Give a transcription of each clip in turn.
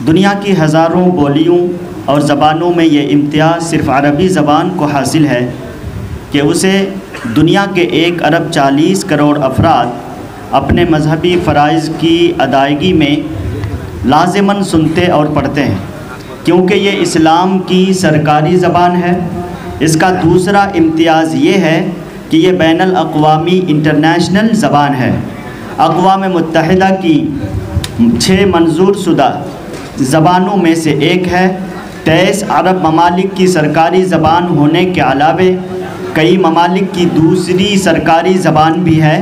دنیا کی ہزاروں بولیوں اور زبانوں میں یہ امتیاز صرف عربی زبان کو حاصل ہے کہ اسے دنیا کے 1 ارب 40 کروڑ افراد اپنے مذہبی فرائض کی ادائیگی میں لازماً سنتے اور پڑھتے ہیں، کیونکہ یہ اسلام کی سرکاری زبان ہے۔ اس کا دوسرا امتیاز یہ ہے کہ یہ بین الاقوامی انٹرنیشنل زبان ہے۔ اقوام متحدہ کی 6 منظور شدہ زبانوں میں سے ایک ہے۔ 23 عرب ممالک کی سرکاری زبان ہونے کے علاوہ کئی ممالک کی دوسری سرکاری زبان بھی ہے،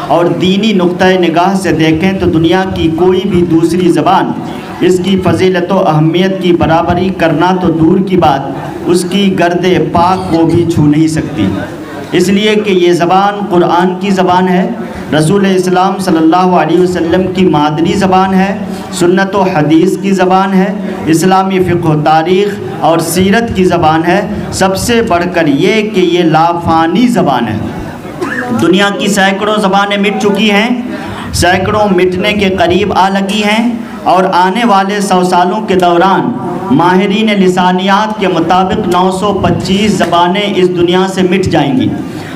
اور دینی نقطۂ نگاہ سے دیکھیں تو دنیا کی کوئی بھی دوسری زبان اس کی فضیلت و اہمیت کی برابری کرنا تو دور کی بات، اس کی گرد پاک کو بھی چھو نہیں سکتی، اس لیے کہ یہ زبان قرآن کی زبان ہے، رسول اسلام صلی اللہ علیہ وسلم کی مادری زبان ہے، سنت و حدیث کی زبان ہے، اسلامی فقہ و تاریخ اور سیرت کی زبان ہے، سب سے بڑھ کر یہ کہ یہ لافانی زبان ہے۔ دنیا کی سینکڑوں زبانیں مٹ چکی ہیں، سینکڑوں مٹنے کے قریب آ لگی ہیں، اور آنے والے 100 سالوں کے دوران ماہرین لسانیات کے مطابق 925 زبانیں اس دنیا سے مٹ جائیں گی۔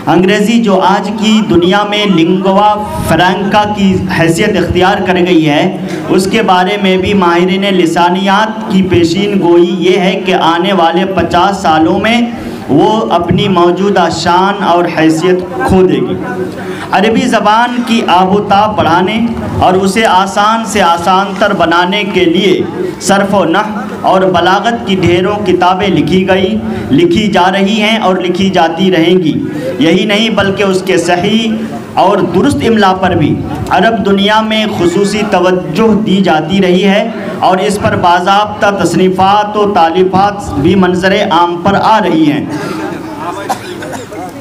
انگریزی جو آج کی دنیا میں لنگوا فرینکا کی حیثیت اختیار کر گئی ہے، اس کے بارے میں بھی ماہرین لسانیات کی پیشین گوئی یہ ہے کہ آنے والے 50 سالوں میں وہ اپنی موجودہ شان اور حیثیت کھو دے گی۔ عربی زبان کی آب و تاب بڑھانے اور اسے آسان سے آسان تر بنانے کے لیے صرف و نحو اور بلاغت کی ڈھیروں کتابیں لکھی جا رہی ہیں اور لکھی جاتی رہیں گی۔ یہی نہیں بلکہ اس کے صحیح اور درست املا پر بھی عرب دنیا میں خصوصی توجہ دی جاتی رہی ہے، اور اس پر باضابطہ تصنیفات و تالیفات بھی منظر عام پر آ رہی ہیں۔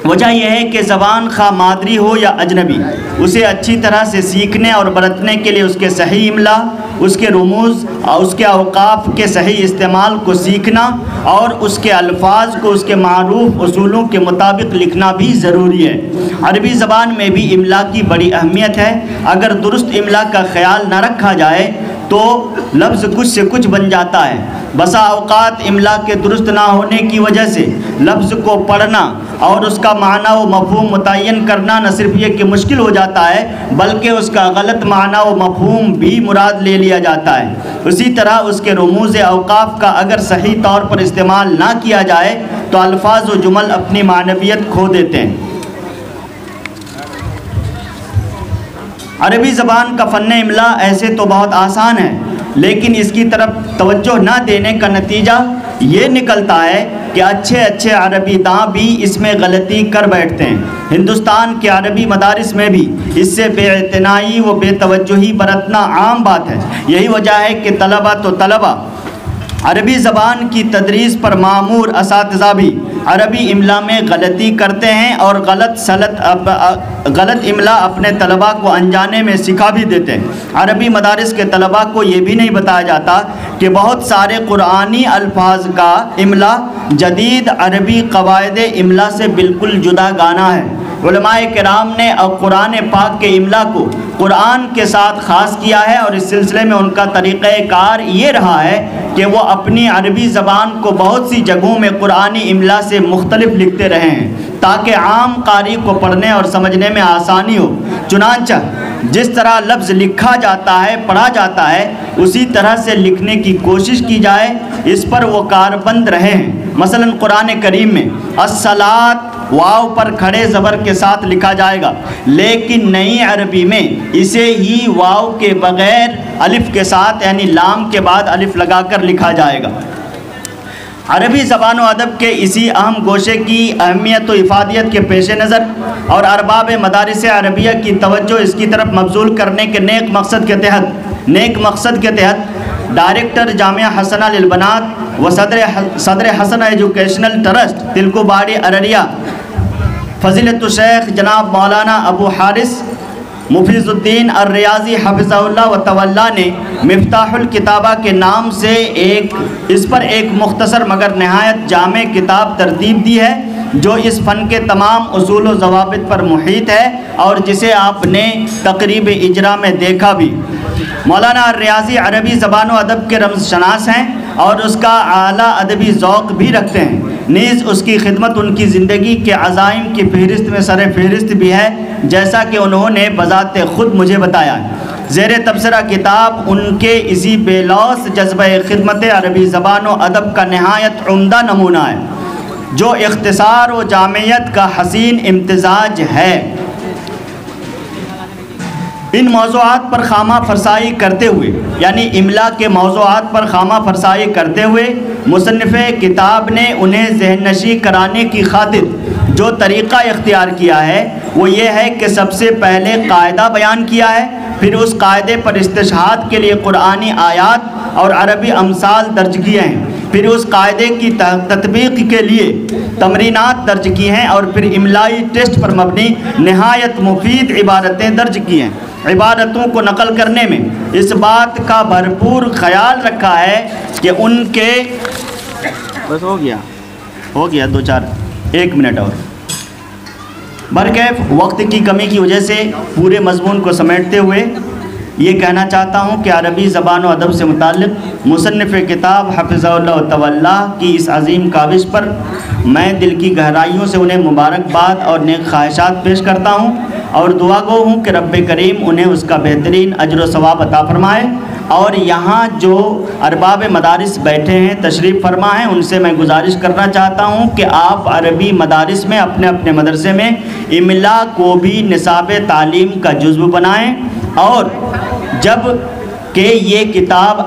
وجہ یہ ہے کہ زبان خواہ مادری ہو یا اجنبی، اسے اچھی طرح سے سیکھنے اور برتنے کے لیے اس کے صحیح املا، اس کے رموز اور اس کے اوقاف کے صحیح استعمال کو سیکھنا، اور اس کے الفاظ کو اس کے معروف اصولوں کے مطابق لکھنا بھی ضروری ہے۔ عربی زبان میں بھی املا کی بڑی اہمیت ہے۔ اگر درست املا کا خیال نہ رکھا جائے تو لفظ کچھ سے کچھ بن جاتا ہے۔ بسا اوقات املا کے درست نہ ہونے کی وجہ سے لفظ کو پڑھنا اور اس کا معنی و مفہوم متعین کرنا نہ صرف یہ کہ مشکل ہو جاتا ہے، بلکہ اس کا غلط معنی و مفہوم بھی مراد لے لیا جاتا ہے۔ اسی طرح اس کے رموز اوقاف کا اگر صحیح طور پر استعمال نہ کیا جائے تو الفاظ و جمل اپنی معنویت کھو دیتے ہیں۔ عربی زبان کا فن املا ایسے تو بہت آسان ہے، لیکن اس کی طرف توجہ نہ دینے کا نتیجہ یہ نکلتا ہے کہ اچھے عربی داں بھی اس میں غلطی کر بیٹھتے ہیں۔ ہندوستان کے عربی مدارس میں بھی اس سے بے اعتنائی و بے توجہی برتنا عام بات ہے۔ یہی وجہ ہے کہ طلبہ عربی زبان کی تدریس پر مامور اساتذہ بھی عربی املا میں غلطی کرتے ہیں، اور غلط املا اپنے طلباء کو انجانے میں سکھا بھی دیتے ہیں۔ عربی مدارس کے طلباء کو یہ بھی نہیں بتایا جاتا کہ بہت سارے قرآنی الفاظ کا املا جدید عربی قواعد املا سے بالکل جدا گانا ہے۔ علماء کرام نے قرآن پاک کے املا کو قرآن کے ساتھ خاص کیا ہے، اور اس سلسلے میں ان کا طریقہ کار یہ رہا ہے کہ وہ اپنی عربی زبان کو بہت سی جگہوں میں قرآنی املا سے مختلف لکھتے رہے ہیں تاکہ عام قاری کو پڑھنے اور سمجھنے میں آسانی ہو۔ چنانچہ جس طرح لفظ لکھا جاتا ہے پڑھا جاتا ہے اسی طرح سے لکھنے کی کوشش کی جائے، اس پر وہ کاربند رہے ہیں۔ مثلا قرآن کریم میں الصلاۃ واو پر کھڑے زبر کے ساتھ لکھا جائے گا، لیکن نئی عربی میں اسے ہی واو کے بغیر الف کے ساتھ یعنی لام کے بعد الف لگا کر لکھا جائے گا۔ عربی زبان و ادب کے اسی اہم گوشے کی اہمیت و افادیت کے پیش نظر اور ارباب مدارس عربیہ کی توجہ اس کی طرف مبذول کرنے کے نیک مقصد کے تحت ڈائریکٹر جامعہ حسنہ للبنات و صدر حسنہ ایجوکیشنل ٹرسٹ تلکوباڑی ارریہ فضیلت الشیخ جناب مولانا ابو حارث مفیض الدین الریاضی حفظہ اللہ و تولا نے مفتاح الکتابہ کے نام سے اس پر ایک مختصر مگر نہایت جامع کتاب ترتیب دی ہے، جو اس فن کے تمام اصول و ضوابط پر محیط ہے اور جسے آپ نے تقریب اجرا میں دیکھا بھی۔ مولانا ریاضی عربی زبان و ادب کے رمز شناس ہیں اور اس کا اعلیٰ ادبی ذوق بھی رکھتے ہیں، نیز اس کی خدمت ان کی زندگی کے عزائم کی فہرست میں سر فہرست بھی ہے، جیسا کہ انہوں نے بذات خود مجھے بتایا۔ زیر تبصرہ کتاب ان کے اسی بے لوث جذبہ خدمت عربی زبان و ادب کا نہایت عمدہ نمونہ ہے، جو اختصار و جامعیت کا حسین امتزاج ہے۔ ان موضوعات پر خامہ فرسائی کرتے ہوئے، یعنی املا کے موضوعات پر خامہ فرسائی کرتے ہوئے مصنف کتاب نے انہیں ذہن نشین کرانے کی خاطر جو طریقہ اختیار کیا ہے وہ یہ ہے کہ سب سے پہلے قاعدہ بیان کیا ہے، پھر اس قاعدے پر استشہاد کے لیے قرآنی آیات اور عربی امثال درج کیے ہیں، پھر اس قاعدے کی تطبیق کے لیے تمرینات درج کی ہیں، اور پھر املائی ٹیسٹ پر مبنی نہایت مفید عبارتیں درج کی ہیں۔ عبارتوں کو نقل کرنے میں اس بات کا بھرپور خیال رکھا ہے کہ ان کے بس ہو گیا 1 منٹ اور برکیف وقت کی کمی کی وجہ سے پورے مضمون کو سمیٹتے ہوئے یہ کہنا چاہتا ہوں کہ عربی زبان و ادب سے متعلق مصنف کتاب حفظہ اللہ تعالی کی اس عظیم کاوش پر میں دل کی گہرائیوں سے انہیں مبارکباد اور نیک خواہشات پیش کرتا ہوں، اور دعا گو ہوں کہ رب کریم انہیں اس کا بہترین اجر و ثواب عطا فرمائے۔ اور یہاں جو ارباب مدارس بیٹھے ہیں تشریف فرما ہیں، ان سے میں گزارش کرنا چاہتا ہوں کہ آپ عربی مدارس میں اپنے اپنے مدرسے میں املا کو بھی نصاب تعلیم کا جزو بنائیں، اور جب کہ یہ کتاب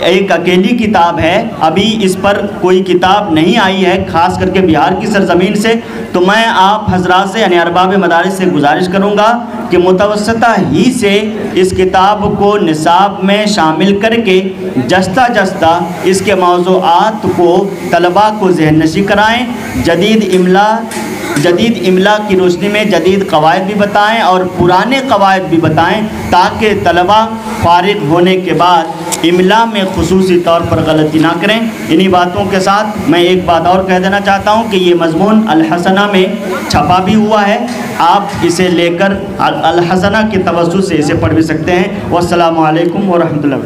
ایک اکیلی کتاب ہے، ابھی اس پر کوئی کتاب نہیں آئی ہے خاص کر کے بہار کی سرزمین سے، تو میں آپ حضرات سے یعنی ارباب مدارس سے گزارش کروں گا کہ متوسطہ ہی سے اس کتاب کو نصاب میں شامل کر کے جستہ جستہ اس کے موضوعات کو طلباء کو ذہن نشین کرائیں، جدید املا کی روشنی میں جدید قواعد بھی بتائیں اور پرانے قواعد بھی بتائیں، تاکہ طلباء فارغ ہونے کے بعد املا میں خصوصی طور پر غلطی نہ کریں۔ انہی باتوں کے ساتھ میں ایک بات اور کہہ دینا چاہتا ہوں کہ یہ مضمون الحسنہ میں چھپا بھی ہوا ہے، آپ اسے لے کر الحسنہ کے توسط سے اسے پڑھ بھی سکتے ہیں۔ والسلام علیکم ورحمۃ اللہ۔